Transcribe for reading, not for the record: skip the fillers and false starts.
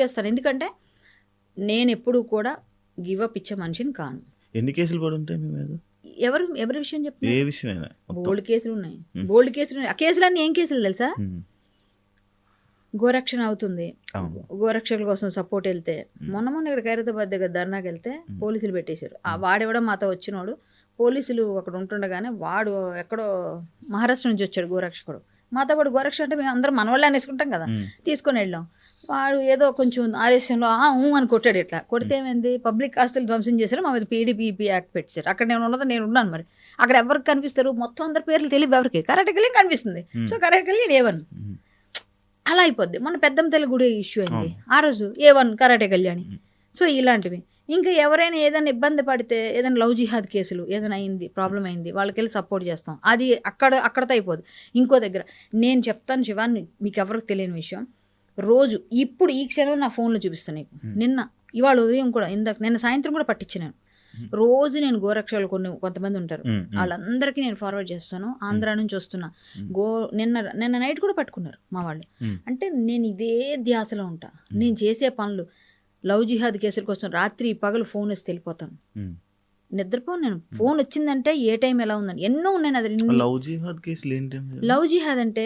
చేస్తాను. ఎందుకంటే నేను ఎప్పుడు కూడా గివ్ అప్ ఇచ్చే మనిషిని కాను. ఎన్ని కేసులు పడి ఉంటాయి మీ మీద? ఎవరి విషయం ఏ చెప్తున్నారు? విషయమైనా మొత్తం? బోల్డ్ కేసులు ఉన్నాయి. ఆ కేసులన్నీ ఏం కేసులు తెలుసా? గోరక్షణ అవుతుంది. అవును. గోరక్షణ కోసం సపోర్ట్ వెళ్తే మొన్న ఇక్కడ ఖైరతాబాద్ దగ్గర ధర్నాకి వెళ్తే పోలీసులు పెట్టేశారు. వాడెవడో మాతో వచ్చినోడు పోలీసులు అక్కడ ఉంటుండగానే వాడు ఎక్కడో మహారాష్ట్ర నుంచి వచ్చాడు గోరక్షకుడు. మాతో పాటు గోరక్షణ అంటే మేము అందరం మనవాళ్ళే అనేసుకుంటాం కదా, తీసుకొని వెళ్ళాం. వాడు ఏదో కొంచెం ఆలస్యంలో అని కొట్టాడు. ఇట్లా కొడితే ఏమైంది, పబ్లిక్ ఆస్తులు ధ్వంసం చేశారు, మా మీద పీడీపీపీ యాక్ట్ పెట్టారు. అక్కడ నేను ఉన్నాను. మరి అక్కడ ఎవరికి కనిపిస్తారు? మొత్తం అందరి పేర్లు తెలియదు ఎవరికి. కరాటే కళ్యాణ్ కనిపిస్తుంది. సో కరాటే కళ్యాణ్ A1 అలా అయిపోద్ది. మన పెద్దమ్మ తల్లి గుడి ఇష్యూ అయింది ఆ రోజు, A1 కరాటే కళ్యాణి. సో ఇలాంటివి ఇంకా ఎవరైనా ఏదైనా ఇబ్బంది పడితే, ఏదైనా లవ్ జిహాద్ కేసులు ఏదైనా అయింది, ప్రాబ్లం అయింది, వాళ్ళకి వెళ్ళి సపోర్ట్ చేస్తాం. అది అక్కడతో అయిపోదు. ఇంకో దగ్గర నేను చెప్తాను శివాన్ని, మీకు ఎవరికి తెలియని విషయం, రోజు ఇప్పుడు ఈ క్షణం నా ఫోన్లో చూపిస్తాను నీకు. ఇవాళ ఉదయం కూడా, నిన్న సాయంత్రం కూడా పట్టించినాను. రోజు నేను గోరక్షలు కొంతమంది ఉంటారు, వాళ్ళందరికీ నేను ఫార్వర్డ్ చేస్తాను. ఆంధ్ర నుంచి వస్తున్నా. నిన్న నైట్ కూడా పట్టుకున్నారు మా వాళ్ళు. అంటే నేను ఇదే ధ్యాసలో ఉంటా. నేను చేసే పనులు లవ్ జిహాద్ కేసుల కోసం రాత్రి పగలు ఫోన్ వేసి వెళ్ళిపోతాను. నిద్రపోను నేను. ఫోన్ వచ్చిందంటే ఏ టైం ఎలా ఉందని ఎన్నో ఉన్నాయి. లవ్ జిహాద్ కేసులు ఏంటి? లవ్ జిహాద్ అంటే